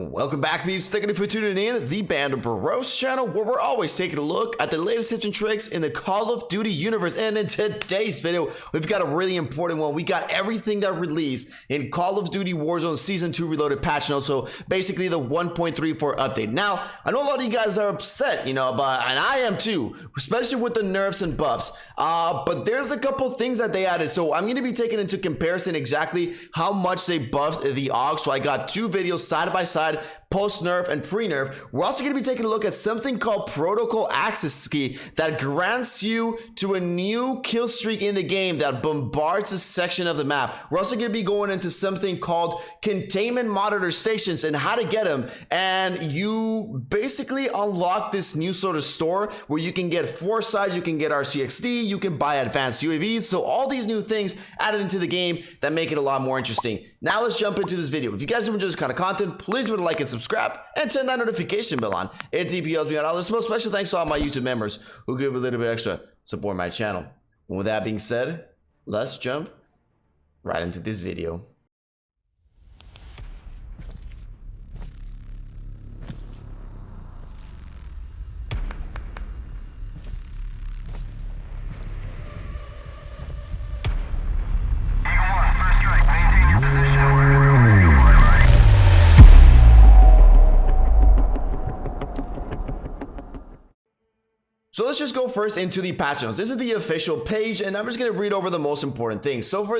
Welcome back, peeps. Thank you for tuning in the Band of Bros channel, where we're always taking a look at the latest tips and tricks in the Call of Duty universe. And in today's video, we've got a really important one. We got everything that released in Call of Duty Warzone Season 2 Reloaded patch notes. So basically the 1.34 update. Now, I know a lot of you guys are upset, and I am too, especially with the nerfs and buffs. But there's a couple things that they added. So I'm going to be taking into comparison exactly how much they buffed the AUG. So I got two videos side by side, post nerf and pre nerf. We're also going to be taking a look at something called protocol access key that grants you to a new kill streak in the game that bombards a section of the map. We're also going to be going into something called containment monitor stations and how to get them. And you basically unlock this new sort of store where you can get foresight, you can get RCXD, you can buy advanced UAVs. So all these new things added into the game that make it a lot more interesting. Now let's jump into this video. If you guys enjoy this kind of content, please do like and subscribe and turn that notification bell on. It TPLs me out. All special thanks to all my YouTube members who give a little bit extra support my channel. And with that being said, let's jump right into this video. So let's just go first into the patch notes. This is the official page, and I'm just going to read over the most important things. So for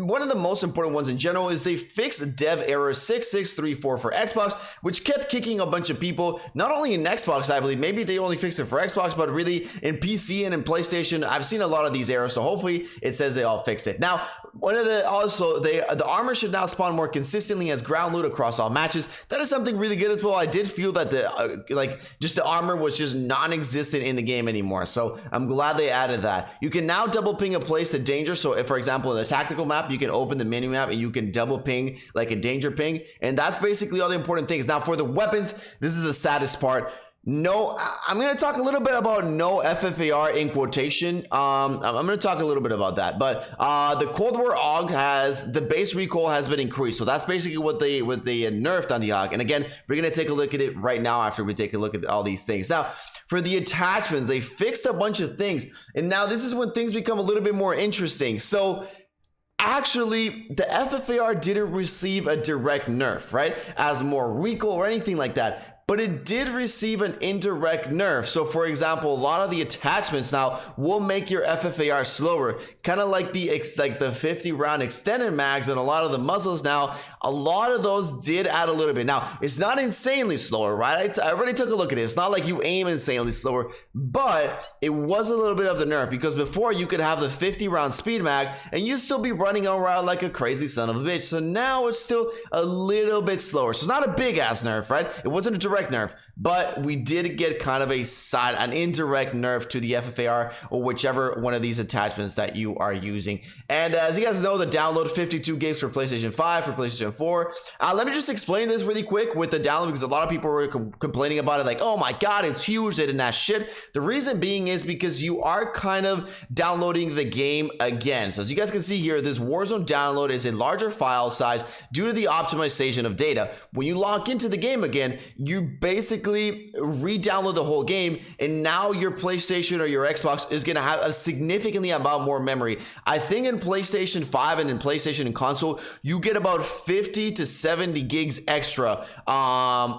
one of the most important ones in general is they fixed dev error 6634 for Xbox, which kept kicking a bunch of people, not only in Xbox, I believe, maybe they only fixed it for Xbox, but really in PC and in PlayStation, I've seen a lot of these errors, so hopefully it says they all fixed it. Now, the armor should now spawn more consistently as ground loot across all matches. That is something really good as well. I did feel that the armor was just non-existent in the game anymore, so I'm glad they added that. You can now double ping a place to danger. So if, for example, in the tactical map, you can open the mini map and you can double ping like a danger ping, and that's basically all the important things. Now for the weapons, this is the saddest part. No, I'm going to talk a little bit about no FFAR in quotation. I'm going to talk a little bit about that, but the Cold War AUG has the base recoil has been increased. So that's basically what they nerfed on the AUG. And again, we're going to take a look at it right now after we take a look at all these things. Now, for the attachments, they fixed a bunch of things. And now this is when things become a little bit more interesting. So actually, the FFAR didn't receive a direct nerf, right? As more recoil or anything like that. But it did receive an indirect nerf. So for example, a lot of the attachments now will make your FFAR slower, kind of like the 50 round extended mags and a lot of the muzzles. Now, a lot of those did add a little bit. Now, it's not insanely slower, right? I already took a look at it. It's not like you aim insanely slower, but it was a little bit of the nerf, because before you could have the 50 round speed mag and you'd still be running around like a crazy son of a bitch. So now it's still a little bit slower. So it's not a big ass nerf, right? It wasn't a direct nerf, but we did get kind of an indirect nerf to the FFAR or whichever one of these attachments that you are using. And as you guys know, the download 52 gigs for PlayStation 5, for PlayStation 4. Let me just explain this really quick with the download, because a lot of people were complaining about it, like, oh my god, it's huge, they didn't have shit. The reason being is because you are kind of downloading the game again. So as you guys can see here, this Warzone download is a larger file size due to the optimization of data. When you log into the game again, you basically re-download the whole game, and now your PlayStation or your Xbox is going to have a significantly amount more memory. I think in PlayStation 5 and in PlayStation and console, you get about 50 to 70 gigs extra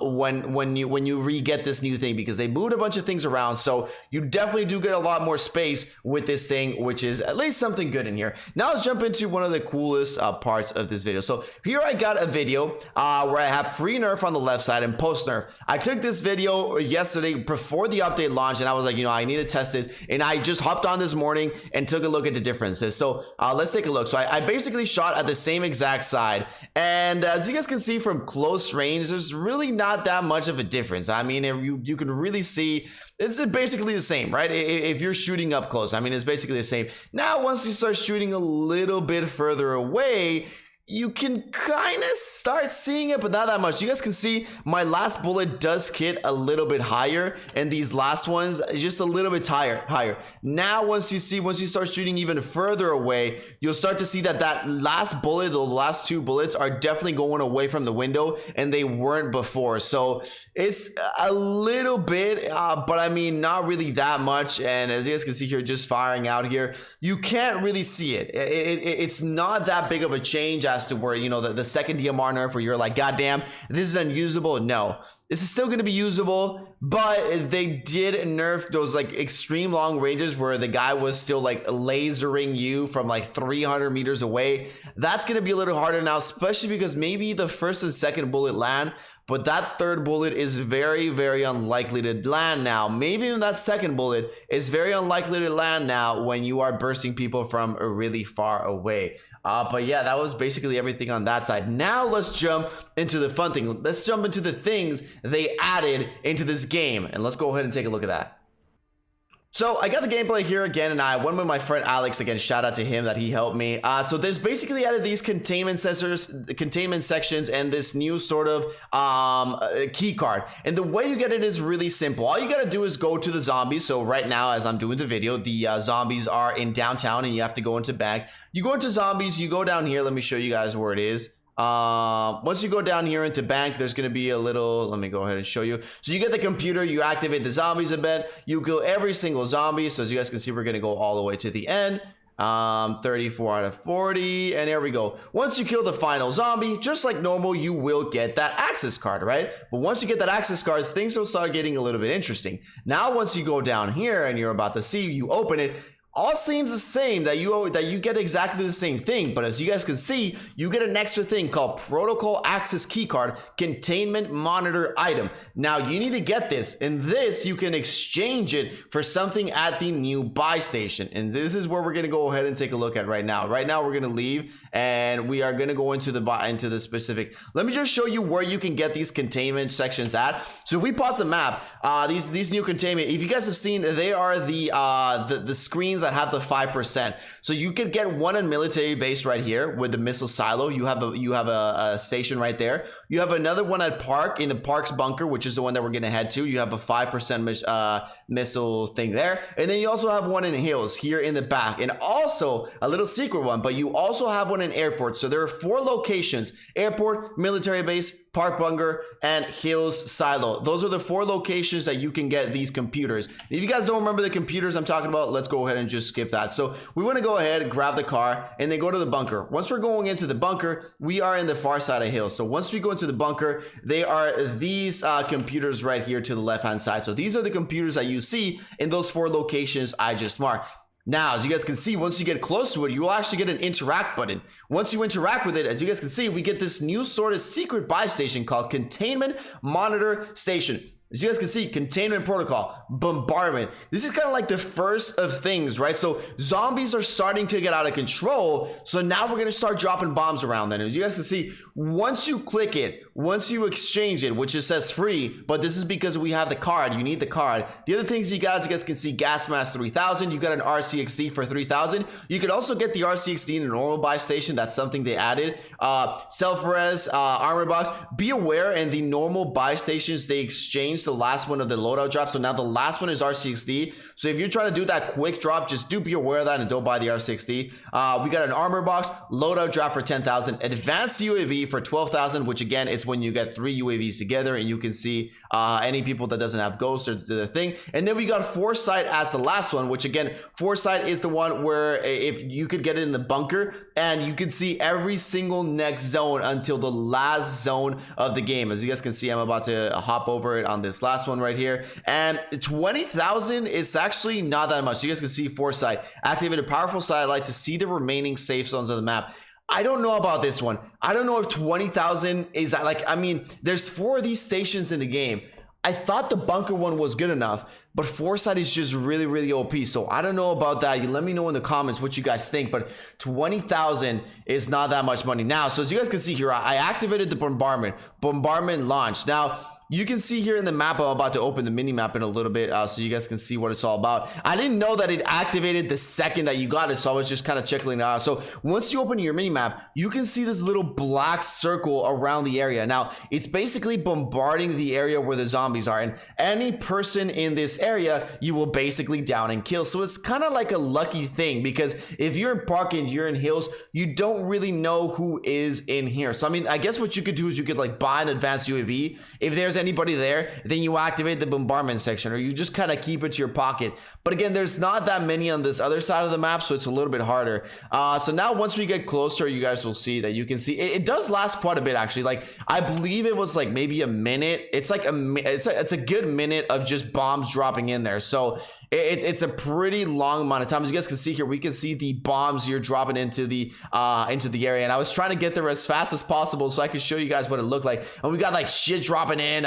when you re-get this new thing, because they moved a bunch of things around. So you definitely do get a lot more space with this thing, which is at least something good in here. Now let's jump into one of the coolest parts of this video. So here I got a video where I have pre nerf on the left side and post nerf. I took this video yesterday before the update launched, and I was like, I need to test this, and I just hopped on this morning and took a look at the differences. So let's take a look. So I basically shot at the same exact side, and as you guys can see from close range, there's really not that much of a difference. I mean, you can really see it's basically the same, right? If you're shooting up close, I mean, it's basically the same. Now, once you start shooting a little bit further away, you can kind of start seeing it, but not that much. You guys can see my last bullet does hit a little bit higher, and these last ones just a little bit higher. Now, once you start shooting even further away, you'll start to see that last bullet, the last two bullets are definitely going away from the window, and they weren't before. So it's a little bit, but I mean, not really that much. And as you guys can see here, just firing out here, you can't really see it. It's not that big of a change as to where, you know, the second DMR nerf where you're like, God damn, this is unusable. No, this is still going to be usable, but they did nerf those like extreme long ranges where the guy was still like lasering you from like 300 meters away. That's going to be a little harder now, especially because maybe the first and second bullet land, but that third bullet is very, very unlikely to land now. Maybe even that second bullet is very unlikely to land now when you are bursting people from really far away. But yeah, that was basically everything on that side. Now let's jump into the fun thing. Let's jump into the things they added into this game. And let's go ahead and take a look at that. So I got the gameplay here again, and I went with my friend Alex again. Shout out to him that he helped me. So there's basically added these containment sensors, containment sections, and this new sort of key card. And the way you get it is really simple. All you gotta do is go to the zombies. So right now, as I'm doing the video, the zombies are in downtown, and you have to go into bank. You go into zombies. You go down here. Let me show you guys where it is. Once you go down here into bank, there's going to be a little, let me go ahead and show you. So you get the computer, you activate the zombies event, you kill every single zombie. So as you guys can see, we're going to go all the way to the end. 34 out of 40, and there we go. Once you kill the final zombie, just like normal, you will get that access card, right? But once you get that access card, things will start getting a little bit interesting. Now, once you go down here and you're about to see, you open it, all seems the same, that you get exactly the same thing, but as you guys can see, you get an extra thing called Protocol Access Keycard Containment Monitor Item. Now you need to get this, and this you can exchange it for something at the new buy station, and this is where we're gonna go ahead and take a look at right now. Right now we're gonna leave, and we are gonna go into the specific. Let me just show you where you can get these containment sections at. So if we pause the map, these new containment, if you guys have seen, they are the screens that have the 5%. So you could get one in military base right here with the missile silo. You have a station right there. You have another one at Park, in the Park's bunker, which is the one that we're gonna head to. You have a 5% missile thing there, and then you also have one in Hills here in the back, and also a little secret one. But you also have one in Airport. So there are 4 locations: Airport, military base, Park bunker, and Hills silo. Those are the 4 locations that you can get these computers. If you guys don't remember the computers I'm talking about, let's go ahead and just skip that. So we want to go ahead and grab the car and then go to the bunker. Once we're going into the bunker, we are in the far side of Hills. So once we go into the bunker, they are these computers right here to the left hand side. So these are the computers that you see in those 4 locations I just marked. Now, as you guys can see, once you get close to it, you will actually get an interact button. Once you interact with it, as you guys can see, we get this new sort of secret buy station called Containment Monitor Station. As you guys can see, Containment Protocol, Bombardment. This is kind of like the first of things, right? So zombies are starting to get out of control. So now we're going to start dropping bombs around them. And as you guys can see, once you click it, once you exchange it, which it says free, but this is because we have the card. You need the card. The other things you guys can see, gas mask 3000. You got an RCXD for 3000. You could also get the RCXD in a normal buy station. That's something they added. Self-res, armor box. Be aware, in the normal buy stations, they exchange the last one of the loadout drop. So now the last one is RCXD. So if you're trying to do that quick drop, just be aware of that and don't buy the RCXD. We got an armor box, loadout drop for 10,000, advanced UAV for 12,000, which again, it's when you get 3 UAVs together and you can see any people that doesn't have ghosts or the thing. And then we got Foresight as the last one, which again, Foresight is the one where if you could get it in the bunker and you can see every single next zone until the last zone of the game. As you guys can see, I'm about to hop over it on this last one right here, and 20,000 is actually not that much. You guys can see Foresight, activate a powerful satellite to see the remaining safe zones of the map. I don't know about this one. I don't know if 20,000 is that, like, I mean, there's 4 of these stations in the game. I thought the bunker one was good enough. but foresight is just really OP. So I don't know about that. You let me know in the comments what you guys think, but 20,000 is not that much money. Now, so as you guys can see here, I activated the bombardment launched. Now you can see here in the map, I'm about to open the mini map in a little bit so you guys can see what it's all about. I didn't know that it activated the second that you got it, so I was just kind of checking it out. So once you open your mini map, you can see this little black circle around the area. Now it's basically bombarding the area where the zombies are, and any person in this area you will basically down and kill. So it's kind of like a lucky thing, because if you're in park and you're in hills, you don't really know who is in here. So I mean, I guess what you could do is you could like buy an advanced UAV. If there's anybody there, then you activate the bombardment section, or you just kind of keep it to your pocket. But again, there's not that many on this other side of the map, so it's a little bit harder. So now once we get closer, you guys will see that you can see it does last quite a bit, actually. Like I believe it was like maybe a minute. It's like it's a good minute of just bombs dropping in there. So it's a pretty long amount of time. As you guys can see here, we can see the bombs here dropping into the area, and I was trying to get there as fast as possible so I could show you guys what it looked like. And we got like shit dropping in,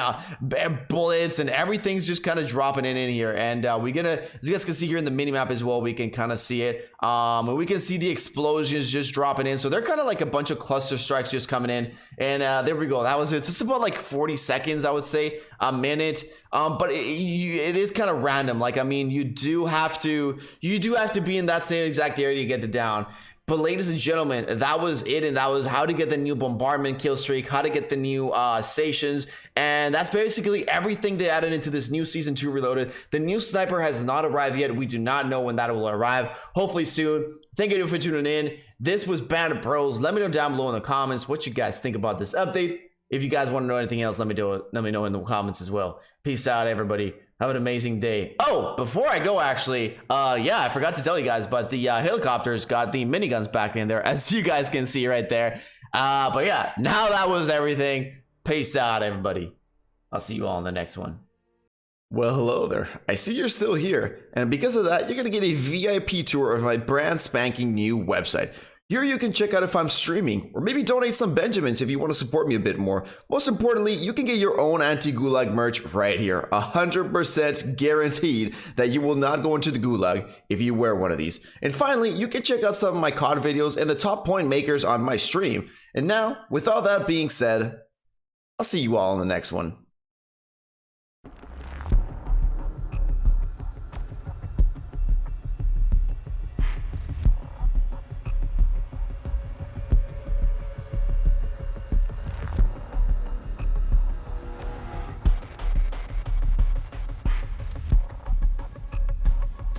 bullets, and everything's just kind of dropping in here. And we're gonna, as you guys can see here in the mini map as well, we can kind of see it. And we can see the explosions just dropping in. So they're kind of like a bunch of cluster strikes just coming in. And there we go. That was it. It's just about like 40 seconds, I would say, a minute. But it is kind of random. Like, I mean, you do have to be in that same exact area to get it down. But ladies and gentlemen, that was it, and that was how to get the new bombardment kill streak, how to get the new stations, and that's basically everything they added into this new season 2 reloaded. The new sniper has not arrived yet. We do not know when that will arrive. Hopefully soon. Thank you for tuning in. This was Bandit Bros. Let me know down below in the comments what you guys think about this update. If you guys want to know anything else, let me know in the comments as well. Peace out, everybody. Have an amazing day. Oh, before I go, actually, yeah, I forgot to tell you guys, but the helicopters got the miniguns back in there, as you guys can see right there. But yeah, now that was everything. Peace out, everybody. I'll see you all in the next one. Well, hello there. I see you're still here, and because of that, you're gonna get a VIP tour of my brand spanking new website. Here you can check out if I'm streaming, or maybe donate some Benjamins if you want to support me a bit more. Most importantly, you can get your own anti-gulag merch right here. 100% guaranteed that you will not go into the gulag if you wear one of these. And finally, you can check out some of my COD videos and the top point makers on my stream. And now, with all that being said, I'll see you all in the next one.